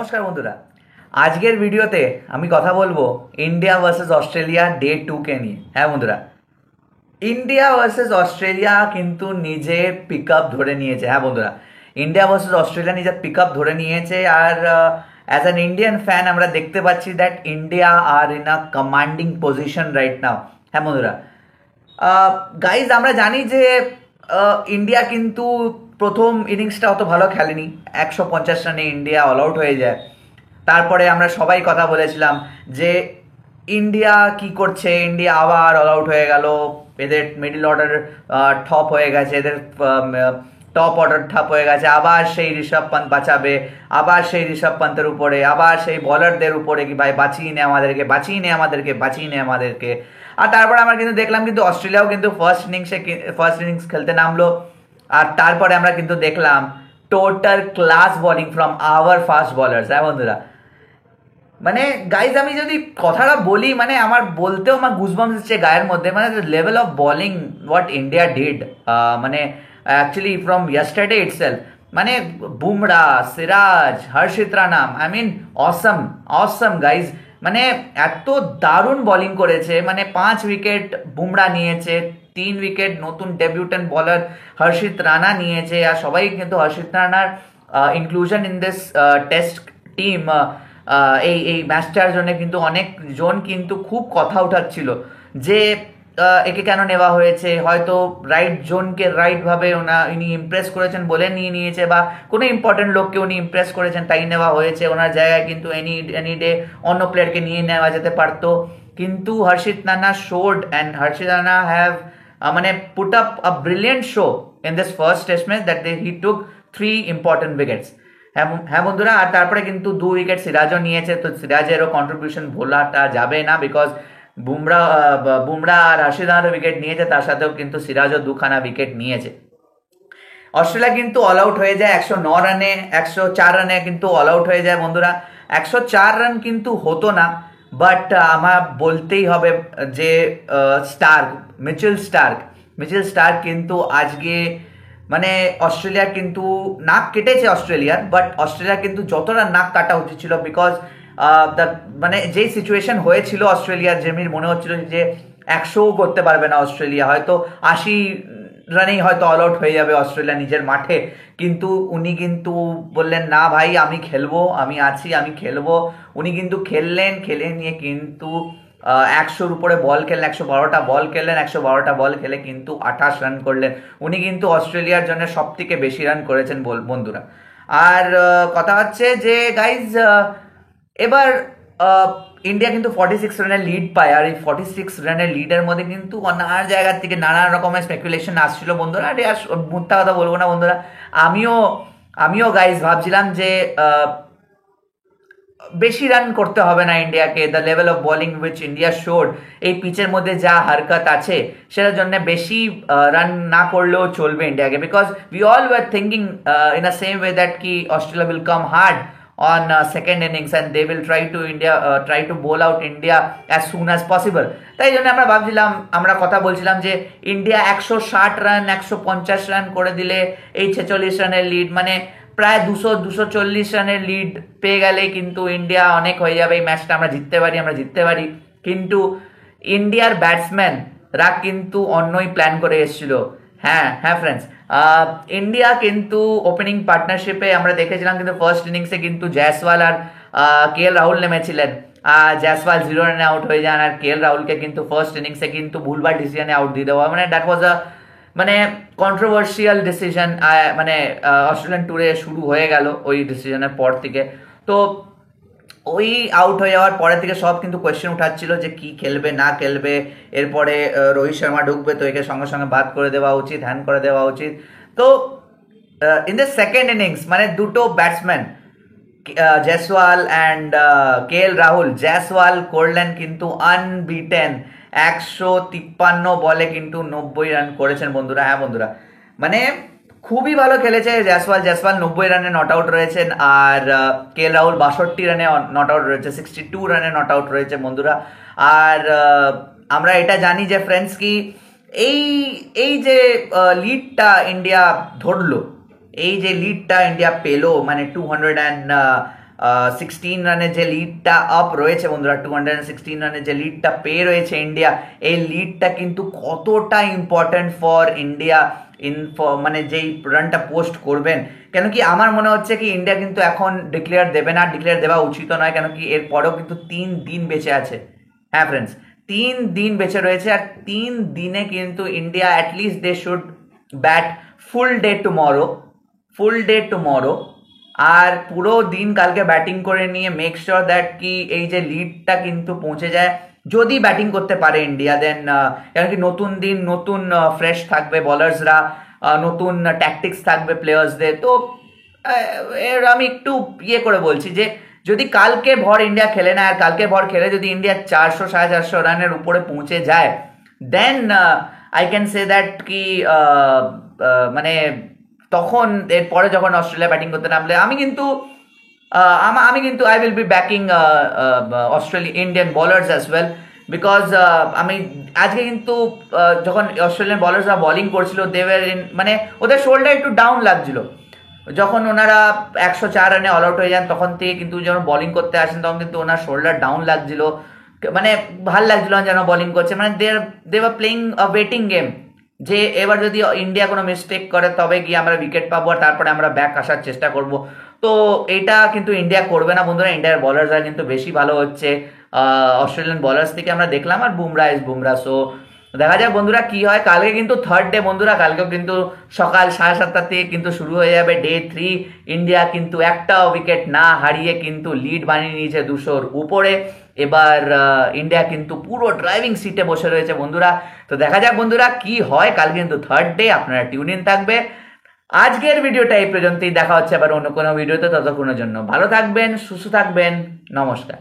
নমস্কার বন্ধুরা, আজকের ভিডিওতে আমি কথা বলবো ইন্ডিয়া ভার্সেস অস্ট্রেলিয়া ডে 2 কে নিয়ে। হ্যাঁ বন্ধুরা, ইন্ডিয়া ভার্সেস অস্ট্রেলিয়া কিন্তু নিজের পিক আপ ধরে নিয়েছে। হ্যাঁ বন্ধুরা, ইন্ডিয়া ভার্সেস অস্ট্রেলিয়া নিজের পিক আপ ধরে নিয়েছে। আর অ্যাজ অ্যান ইন্ডিয়ান ফ্যান আমরা দেখতে পাচ্ছি that India are in a commanding position right now. হ্যাঁ বন্ধুরা, গাইজ আমরা জানি যে ইন্ডিয়া কিন্তু প্রথম ইনিংসটা অত ভালো খেলেনি, 150 রানে ইন্ডিয়া অল আউট হয়ে যায়। তারপরে আমরা সবাই কথা বলেছিলাম যে ইন্ডিয়া কি করছে, ইন্ডিয়া আবার অল আউট হয়ে গেল, এদের মিডল অর্ডার ঠপ হয়ে গেছে, এদের টপ অর্ডার ঠপ হয়ে গেছে, আবার সেই ঋষভ পান্ত বাঁচাবে, আবার সেই ঋষভ পান্তের উপরে, আবার সেই বলারদের উপরে কি ভাই বাঁচিয়ে নে আমাদেরকে, বাঁচিয়ে নে আমাদেরকে, বাঁচিয়ে নে আমাদেরকে। আর তারপরে আমরা কিন্তু দেখলাম কিন্তু অস্ট্রেলিয়াও কিন্তু ফার্স্ট ইনিংস খেলতে নামলো। আর তারপরে আমরা কিন্তু দেখলাম total class bowling from our fast bowlers. হ্যাঁ বন্ধুরা, মানে গাইজ আমি যদি কথাটা বলি, মানে আমার বলতেও আমার গুজবাম্পস হচ্ছে গায়ের মধ্যে। মানে level of bowling what India did, মানে অ্যাকচুয়ালি ফ্রম ইয়েস্টারডে ইটসেলফ, মানে Bumrah, Siraj, Harshit Rana, I mean awesome awesome guys. মানে এত দারুণ বোলিং করেছে, মানে 5 উইকেট বুমরা নিয়েছে, 3 উইকেট নতুন ডেবিউটেন্ট বলার হর্ষিত রানা নিয়েছে। আর সবাই কিন্তু হর্ষিত রানার inclusion in this test team এই এই ম্যাচটার জন্য কিন্তু অনেকজন কিন্তু খুব কথা উঠাচ্ছিল যে একে কেন নেওয়া হয়েছে, হয়তো রাইট জোনকে রাইটভাবে উনি ইমপ্রেস করেছেন বলে নিয়ে নিয়েছে, বা কোনো ইম্পর্টেন্ট লোককে উনি ইমপ্রেস করেছেন তাই নেওয়া হয়েছে। ওনার জায়গায় কিন্তু এনি ডে অন্য প্লেয়ারকে নিয়ে নেওয়া যেতে পারতো, কিন্তু Harshit Rana showed and Harshit Rana have মানে put up a brilliant show in this first test match that he took 3 important wickets. হ্যাঁ বন্ধুরা, আর তারপরে কিন্তু 2 উইকেট সিরাজও নিয়েছে, তো সিরাজেরও কন্ট্রিবিউশন ভোলাটা যাবে না, বিকজ বুমরা আর হর্ষিত রানার উইকেট নিয়েছে, তার সাথেও কিন্তু সিরাজও 2খানা উইকেট নিয়েছে। অস্ট্রেলিয়া কিন্তু অল আউট হয়ে যায় 109 রানে, 104 রানে কিন্তু অল আউট হয়ে যায় বন্ধুরা। 104 রান কিন্তু হতো না, বাট আমার বলতেই হবে যে মিচেল স্টার্ক কিন্তু আজকে মানে অস্ট্রেলিয়া কিন্তু নাক কেটেছে অস্ট্রেলিয়ার, বাট অস্ট্রেলিয়া কিন্তু যতটা নাক কাটা উচিত ছিল, বিকজ মানে যেই সিচুয়েশন হয়েছিল অস্ট্রেলিয়ার, যেমনি মনে হচ্ছিল যে 100ও করতে পারবে না অস্ট্রেলিয়া, হয়তো 80 রানেই হয়তো অল আউট হয়ে যাবে অস্ট্রেলিয়া নিজের মাঠে। কিন্তু উনি কিন্তু বললেন না ভাই, আমি খেলবো, আমি আছি, আমি খেলবো। উনি কিন্তু খেলে নিয়ে কিন্তু 100-র উপরে বল খেললেন, 112টা বল খেললেন, 112টা বল খেলে কিন্তু 28 রান করলেন। উনি কিন্তু অস্ট্রেলিয়ার জন্য সব থেকে বেশি রান করেছেন বন্ধুরা। আর কথা হচ্ছে যে গাইজ এবার ইন্ডিয়া কিন্তু 46 রানের লিড পায়, আর এই 46 রানের লিডের মধ্যে কিন্তু নানান জায়গার থেকে নানান রকমের স্পেকুলেশন আসছিল বন্ধুরা। আর মিথ্যা কথা বলবো না বন্ধুরা, আমিও গাইজ ভাবছিলাম যে বেশি রান করতে হবে না ইন্ডিয়াকে। The level of bowling which India showed, এই পিচের মধ্যে যা হারকত আছে সেটার জন্য বেশি রান না করলেও চলবে ইন্ডিয়াকে, because we all were thinking in a same way that কি Australia will come hard on second innings and they will try to bowl out India as soon as possible. তাই জন্য আমরা কথা বলছিলাম যে ইন্ডিয়া 160 রান 150 রান করে দিলে এই 46 রানের লিড, মানে প্রায় 240 রানের লিড পেয়ে গেলে কিন্তু ইন্ডিয়া অনেক হয়ে যাবে, এই ম্যাচটা আমরা জিততে পারি। কিন্তু ইন্ডিয়ার ব্যাটসম্যানরা কিন্তু অন্যই প্ল্যান করে এসেছিল। হ্যাঁ ফ্রেন্ডস, ইন্ডিয়া কিন্তু ওপেনিং পার্টনারশিপে আমরা দেখেছিলাম কিন্তু ফার্স্ট ইনিংসে কিন্তু জয়সওয়াল আর KL রাহুল নেমেছিলেন। জয়সওয়াল 0 রানে আউট হয়ে যান, আর KL রাহুলকে কিন্তু ফার্স্ট ইনিংসে কিন্তু ভুলবার ডিসিশনে আউট দিয়ে দেওয়া, মানে দ্যাট ওয়াজ আ মানে কন্ট্রোভার্সিয়াল ডিসিশন। মানে অস্ট্রেলিয়ান ট্যুরে শুরু হয়ে গেল ওই ডিসিশনের পর থেকে। তো ওই আউট হয়ে যাওয়ার পরের থেকে সব কিন্তু কোয়েশ্চেন উঠাচ্ছিল যে কি খেলবে না খেলবে, এরপরে রোহিত শর্মা ঢুকবে তো একে সঙ্গে সঙ্গে বাদ করে দেওয়া উচিত, হ্যান করে দেওয়া উচিত। তো ইন দ্য সেকেন্ড ইনিংস মানে দুটো batsman Jaiswal and KL Rahul, Jaiswal করলেন কিন্তু আনবিটেন 153 বলে কিন্তু 90 রান করেছেন বন্ধুরা। হ্যাঁ বন্ধুরা, মানে খুবই ভালো খেলেছে জয়সওয়াল 90 রানে নট আউট রয়েছেন, আর KL রাহুল 62 রানে নট আউট রয়েছে, 62 রানে নট আউট রয়েছে বন্ধুরা। আর আমরা এটা জানি যে ফ্রেন্ডস কি এই যে লিডটা ইন্ডিয়া ধরলো, এই যে লিডটা ইন্ডিয়া পেলো, মানে 16 রানের যে লিডটা আপ রয়েছে বন্ধুরা, 216 রানের যে লিডটা পেয়ে রয়েছে ইন্ডিয়া, এই লিডটা কিন্তু কতটা ইম্পর্ট্যান্ট ফর ইন্ডিয়া মানে যেই রানটা পোস্ট করবেন। কেন কি আমার মনে হচ্ছে কি ইন্ডিয়া কিন্তু এখন ডিক্লেয়ার দেবে না, ডিক্লেয়ার দেওয়া উচিত নয়, কেন কি এরপরেও কিন্তু 3 দিন বেঁচে আছে। হ্যাঁ ফ্রেন্ডস, 3 দিন বেঁচে রয়েছে, আর 3 দিনে কিন্তু India at least they should bat full day tomorrow, আর পুরো দিন কালকে ব্যাটিং করে নিয়ে মেক শিওর দ্যাট কি এই যে লিডটা কিন্তু পৌঁছে যায়। যদি ব্যাটিং করতে পারে ইন্ডিয়া দেন, কারণ কি নতুন দিন নতুন ফ্রেশ থাকবে বলার্সরা, নতুন ট্যাকটিক্স থাকবে প্লেয়ার্সদের। তো এর আমি একটু ইয়ে করে বলছি যে যদি কালকে ভর ইন্ডিয়া খেলে না, আর কালকে ভর খেলে যদি ইন্ডিয়া 400 সাড়ে 400 রানের উপরে পৌঁছে যায়, then I can say that কি মানে তখন এরপরে যখন অস্ট্রেলিয়া ব্যাটিং করতে নামলে আমি কিন্তু I will be backing Australia Indian bowlers as well, because আমি আজকে কিন্তু যখন অস্ট্রেলিয়ান বলার্সরা বলিং করছিল দেবের মানে ওদের শোল্ডার একটু ডাউন লাগছিল। যখন ওনারা 104 রানে অল আউট হয়ে যান তখন থেকে কিন্তু যখন বলিং করতে আসেন তখন কিন্তু ওনার শোল্ডার ডাউন লাগছিল, মানে ভাল লাগছিল না যেন বলিং করছে, মানে they are playing a waiting game, যে এবার যদি ইন্ডিয়া কোনো মিস্টেক করে তবে গিয়ে আমরা উইকেট পাবো আর তারপরে আমরা ব্যাক আসার চেষ্টা করব। তো এটা কিন্তু ইন্ডিয়া করবে না বন্ধুরা, ইন্ডিয়ার বলার্সরা কিন্তু বেশি ভালো হচ্ছে অস্ট্রেলিয়ান বলার্স থেকে আমরা দেখলাম, আর বুমরা। সো দেখা যাক বন্ধুরা কি হয়। কালকে কিন্তু থার্ড ডে বন্ধুরা, কালকেও কিন্তু সকাল 7:30 থেকে কিন্তু শুরু হয়ে যাবে ডে 3। ইন্ডিয়া কিন্তু একটা উইকেট না হারিয়ে কিন্তু লিড বানিয়ে নিয়েছে 200-র উপরে। এবার ইন্ডিয়া কিন্তু পুরো ড্রাইভিং সিটে বসে রয়েছে বন্ধুরা। তো দেখা যাক বন্ধুরা কি হয়, কালকে কিন্তু থার্ড ডে, আপনারা টিউন ইন থাকবে। আজকের ভিডিওটা এই পর্যন্তই, দেখা হচ্ছে আবার অন্য কোনো ভিডিওতে, ততক্ষণের জন্য ভালো থাকবেন, সুস্থ থাকবেন, নমস্কার।